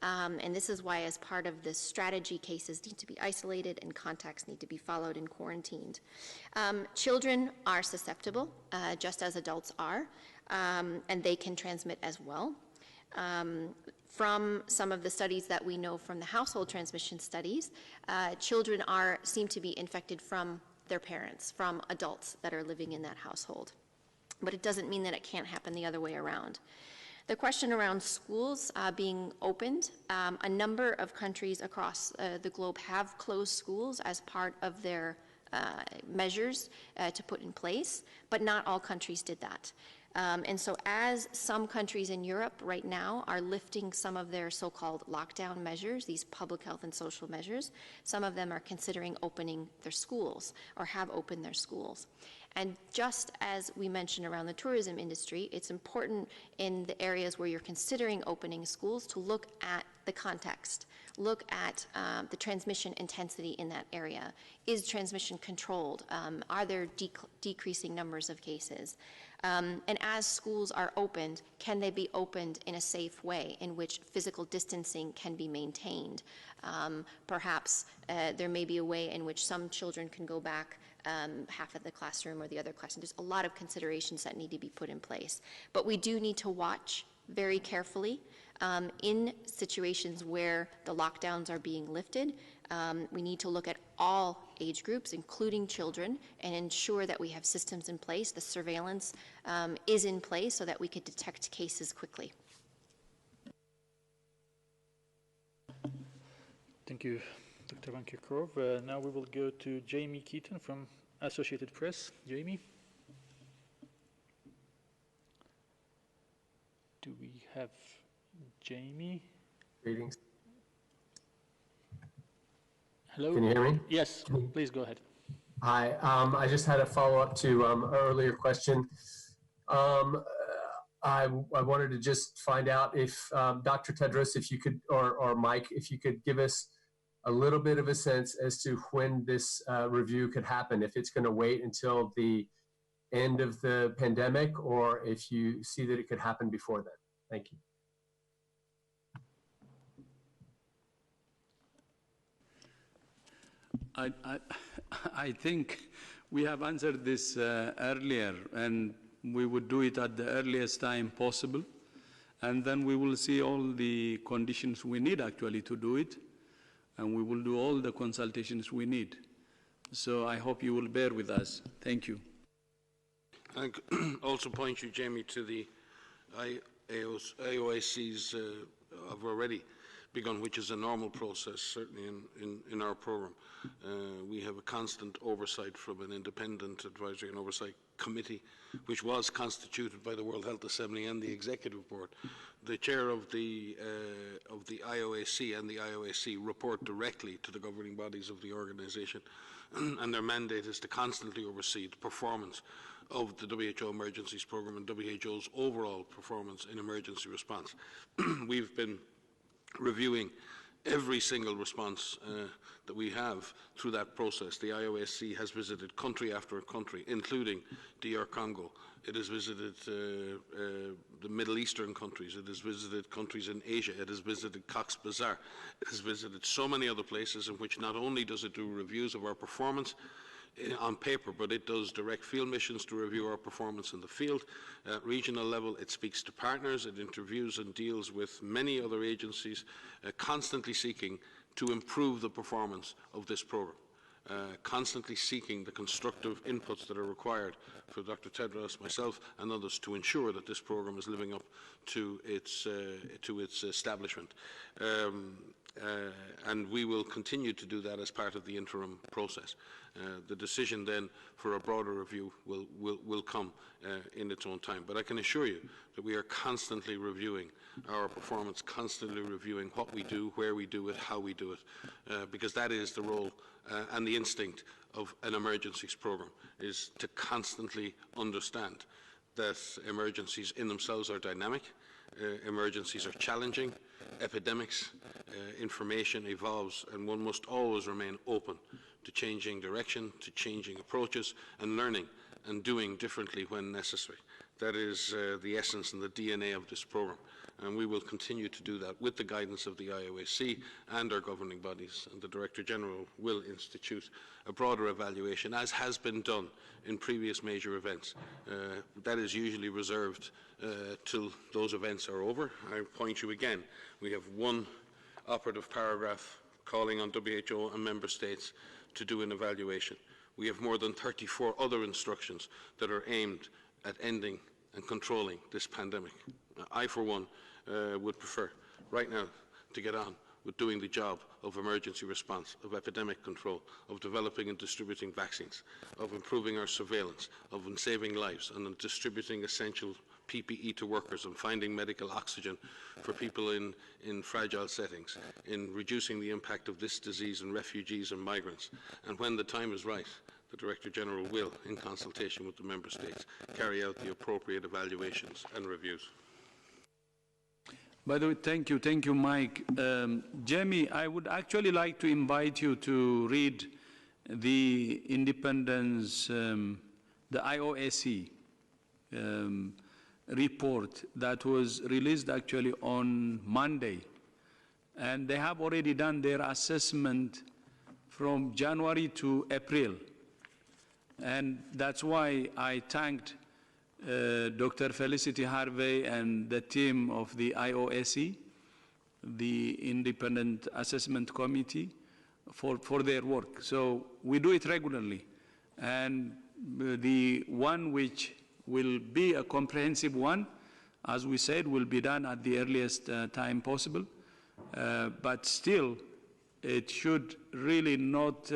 And this is why, as part of the strategy, cases need to be isolated and contacts need to be followed and quarantined. Children are susceptible, just as adults are, and they can transmit as well. From some of the studies that we know from the household transmission studies, children seem to be infected from their parents, from adults that are living in that household. But it doesn't mean that it can't happen the other way around. The question around schools being opened, a number of countries across the globe have closed schools as part of their measures to put in place, but not all countries did that. And so as some countries in Europe right now are lifting some of their so-called lockdown measures, these public health and social measures, some of them are considering opening their schools or have opened their schools. And just as we mentioned around the tourism industry, it's important in the areas where you're considering opening schools to look at the context, look at the transmission intensity in that area. Is transmission controlled? Are there decreasing numbers of cases? And as schools are opened, can they be opened in a safe way in which physical distancing can be maintained? Perhaps there may be a way in which some children can go back half of the classroom or the other classroom. There's a lot of considerations that need to be put in place. But we do need to watch very carefully in situations where the lockdowns are being lifted. We need to look at all age groups, including children, and ensure that we have systems in place. The surveillance is in place so that we could detect cases quickly. Thank you, Dr. Van Kerkhove. Now we will go to Jamie Keaton from Associated Press. Jamie? Do we have Jamie? Greetings. Hello? Can you hear me? Yes, please go ahead. Hi, I just had a follow-up to an earlier question. I wanted to just find out if Dr. Tedros, if you could, or Mike, if you could give us a little bit of a sense as to when this review could happen, if it's going to wait until the end of the pandemic, or if you see that it could happen before then. Thank you. I think we have answered this earlier, and we would do it at the earliest time possible, and then we will see all the conditions we need actually to do it, and we will do all the consultations we need. So I hope you will bear with us. Thank you. I also point you, Jamie, to the IOAC's have already begun, which is a normal process, certainly in our program. We have a constant oversight from an independent advisory and oversight committee, which was constituted by the World Health Assembly and the Executive Board. The chair of the IOAC and the IOAC report directly to the governing bodies of the organization, and their mandate is to constantly oversee the performance of the WHO Emergencies Program and WHO's overall performance in emergency response. We've been reviewing every single response that we have through that process. The IOSC has visited country after country, including DR Congo. It has visited the Middle Eastern countries. It has visited countries in Asia. It has visited Cox's Bazar. It has visited so many other places in which not only does it do reviews of our performance on paper, but it does direct field missions to review our performance in the field. At regional level, it speaks to partners, it interviews and deals with many other agencies, constantly seeking to improve the performance of this program, constantly seeking the constructive inputs that are required for Dr. Tedros, myself, and others to ensure that this program is living up to its establishment. And we will continue to do that as part of the interim process. The decision then for a broader review will come in its own time. But I can assure you that we are constantly reviewing our performance, constantly reviewing what we do, where we do it, how we do it, because that is the role and the instinct of an emergencies program, is to constantly understand that emergencies in themselves are dynamic, emergencies are challenging, epidemics, information evolves, and one must always remain open to changing direction, to changing approaches, and learning and doing differently when necessary. That is the essence and the DNA of this program, and we will continue to do that with the guidance of the IOAC and our governing bodies, and the Director General will institute a broader evaluation, as has been done in previous major events. That is usually reserved till those events are over. I point you again, we have one operative paragraph calling on WHO and Member States to do an evaluation. We have more than 34 other instructions that are aimed at ending and controlling this pandemic. I, for one, would prefer right now to get on with doing the job of emergency response, of epidemic control, of developing and distributing vaccines, of improving our surveillance, of saving lives, and of distributing essential PPE to workers, and finding medical oxygen for people in fragile settings, in reducing the impact of this disease on refugees and migrants. And when the time is right, the Director General will, in consultation with the Member States, carry out the appropriate evaluations and reviews. By the way, thank you, Mike. Jamie, I would actually like to invite you to read the independence, the IOAC report that was released actually on Monday. And they have already done their assessment from January to April. And that's why I thanked Dr. Felicity Harvey and the team of the IOAC, the Independent Assessment Committee, for their work. So we do it regularly. And the one which will be a comprehensive one, as we said, will be done at the earliest time possible. But still, it should really not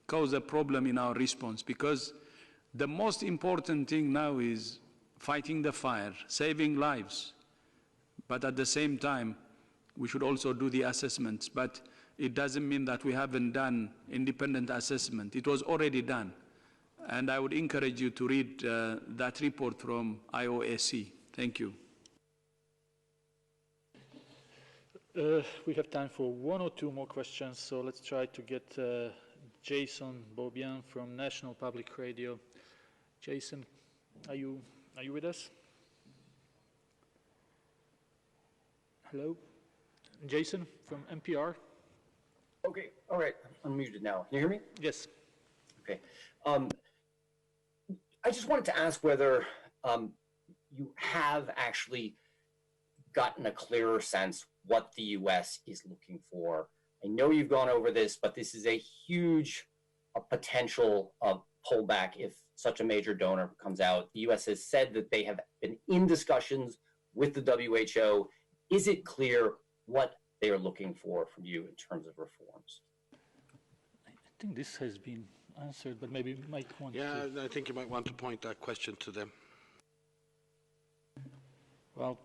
cause a problem in our response, because the most important thing now is fighting the fire, saving lives. But at the same time, we should also do the assessments. But it doesn't mean that we haven't done independent assessment. It was already done. And I would encourage you to read that report from IOAC. Thank you. We have time for one or two more questions, so let's try to get Jason Beaubien from National Public Radio. Jason, are you with us? Hello? Jason from NPR. Okay, all right, I'm muted now. Can you hear me? Yes. Okay. I just wanted to ask whether you have actually gotten a clearer sense what the U.S. is looking for. I know you've gone over this, but this is a huge a potential pullback if such a major donor comes out? The U.S. has said that they have been in discussions with the WHO. Is it clear what they are looking for from you in terms of reforms? I think this has been answered, but maybe Mike wants to. Yeah, I think you might want to point that question to them. Well,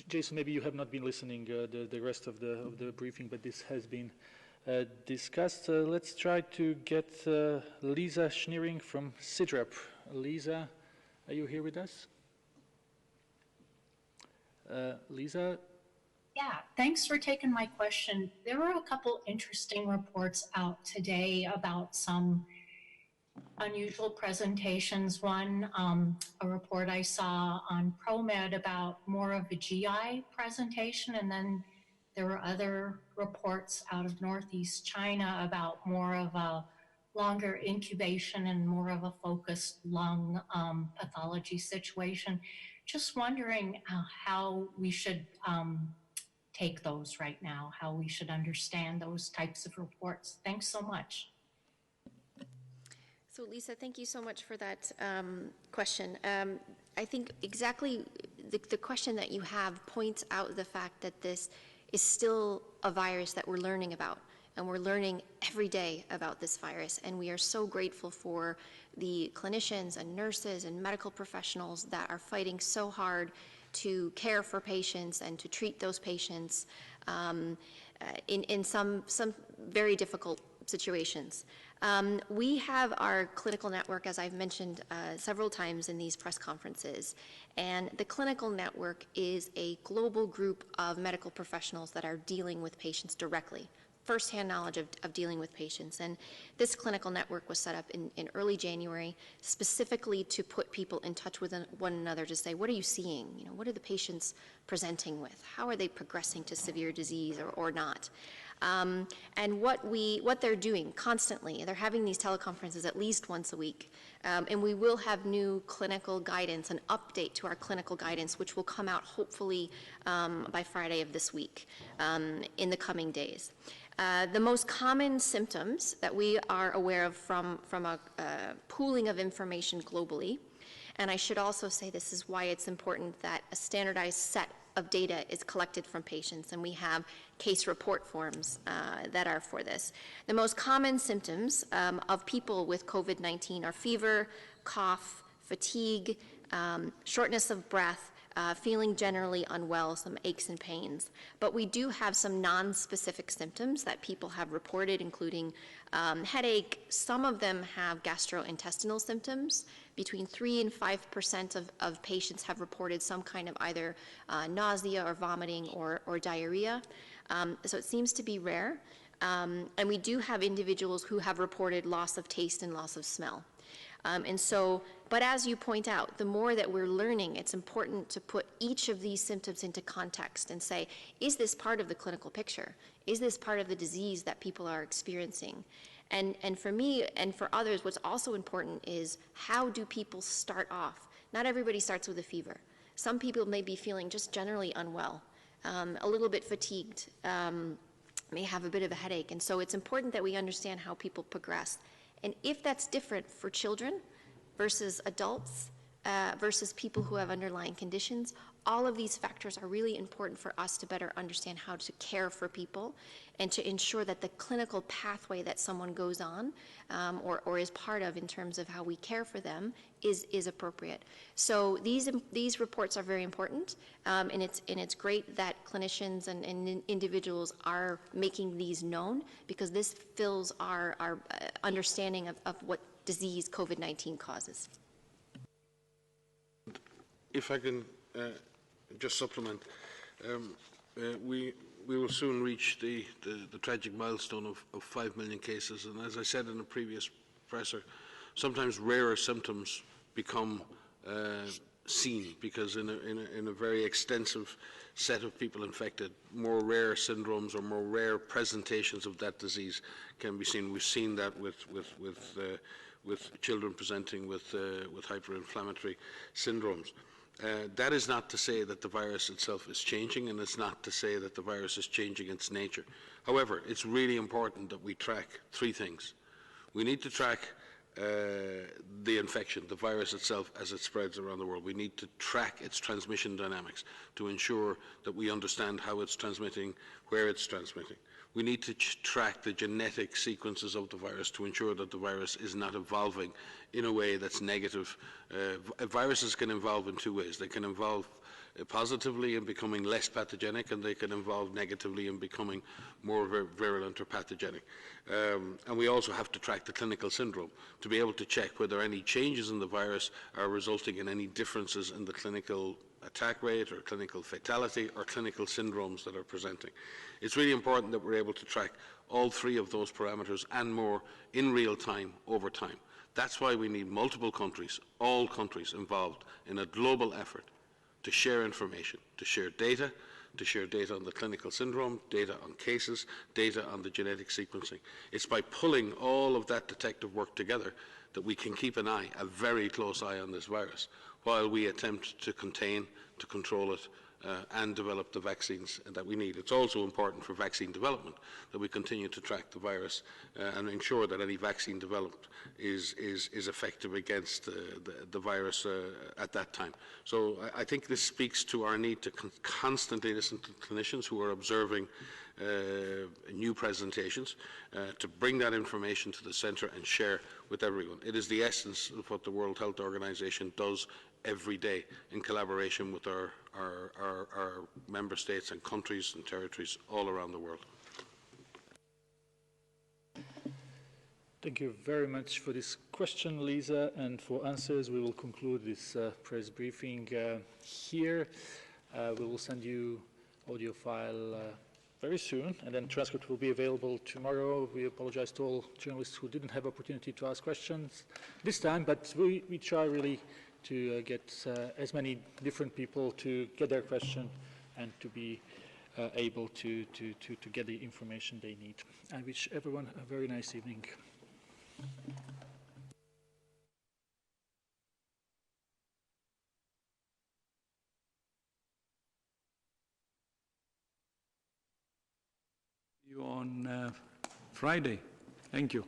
Jason, maybe you have not been listening the rest of the briefing, but this has been discussed. Let's try to get Lisa Schneering from CIDRAP. Lisa, are you here with us? Lisa? Yeah, thanks for taking my question. There were a couple interesting reports out today about some unusual presentations. One, a report I saw on ProMed about more of a GI presentation, and then there were other reports out of Northeast China about more of a longer incubation and more of a focused lung pathology situation. Just wondering how we should take those right now, how we should understand those types of reports. Thanks so much. So Lisa, thank you so much for that question. I think exactly the question that you have points out the fact that this is still a virus that we're learning about, and we're learning every day about this virus, and we are so grateful for the clinicians and nurses and medical professionals that are fighting so hard to care for patients and to treat those patients in some very difficult situations. We have our clinical network, as I've mentioned several times in these press conferences, and the clinical network is a global group of medical professionals that are dealing with patients directly, firsthand knowledge of dealing with patients. And this clinical network was set up in early January specifically to put people in touch with one another to say, what are you seeing? You know, what are the patients presenting with? How are they progressing to severe disease or not? And what they're doing constantly, they're having these teleconferences at least once a week. And we will have new clinical guidance, an update to our clinical guidance, which will come out hopefully by Friday of this week in the coming days. The most common symptoms that we are aware of from a pooling of information globally, and I should also say this is why it's important that a standardized set of data is collected from patients, and we have case report forms that are for this. The most common symptoms of people with COVID-19 are fever, cough, fatigue, shortness of breath, feeling generally unwell, some aches and pains. But we do have some non-specific symptoms that people have reported, including headache. Some of them have gastrointestinal symptoms. Between 3 and 5% of patients have reported some kind of either nausea or vomiting or diarrhea. So it seems to be rare. And we do have individuals who have reported loss of taste and loss of smell. But as you point out, the more that we're learning, it's important to put each of these symptoms into context and say, is this part of the clinical picture? Is this part of the disease that people are experiencing? And for me and for others, what's also important is how do people start off? Not everybody starts with a fever. Some people may be feeling just generally unwell, a little bit fatigued, may have a bit of a headache. And so it's important that we understand how people progress. And if that's different for children versus adults versus people who have underlying conditions, all of these factors are really important for us to better understand how to care for people and to ensure that the clinical pathway that someone goes on or is part of in terms of how we care for them is appropriate. So these reports are very important, and it's great that clinicians and individuals are making these known, because this fills our understanding of what disease COVID-19 causes. If I can just supplement, we will soon reach the tragic milestone of 5 million cases, and as I said in a previous presser, sometimes rarer symptoms become seen, because in a very extensive set of people infected, more rare syndromes or more rare presentations of that disease can be seen. We've seen that with children presenting with hyperinflammatory syndromes. That is not to say that the virus itself is changing, and it's not to say that the virus is changing its nature. However, it's really important that we track 3 things. We need to track the infection, the virus itself, as it spreads around the world. We need to track its transmission dynamics to ensure that we understand how it's transmitting, where it's transmitting. We need to track the genetic sequences of the virus to ensure that the virus is not evolving in a way that's negative. Viruses can evolve in two ways. They can evolve positively in becoming less pathogenic, and they can evolve negatively in becoming more virulent or pathogenic. And we also have to track the clinical syndrome to be able to check whether any changes in the virus are resulting in any differences in the clinical attack rate or clinical fatality or clinical syndromes that are presenting. It's really important that we're able to track all three of those parameters and more in real time over time. That's why we need multiple countries, all countries involved in a global effort to share information, to share data on the clinical syndrome, data on cases, data on the genetic sequencing. It's by pulling all of that detective work together that we can keep an eye, a very close eye on this virus, while we attempt to contain, to control it, and develop the vaccines that we need. It's also important for vaccine development that we continue to track the virus and ensure that any vaccine developed is effective against the virus at that time. So I think this speaks to our need to constantly listen to clinicians who are observing new presentations, to bring that information to the centre and share with everyone. It is the essence of what the World Health Organization does every day in collaboration with our member states and countries and territories all around the world. Thank you very much for this question, Lisa, and for answers. We will conclude this press briefing here. We will send you audio file very soon, and then transcript will be available tomorrow. We apologize to all journalists who didn't have opportunity to ask questions this time, but we try really to get as many different people to get their question and to be able to get the information they need. I wish everyone a very nice evening. You on Friday. Thank you.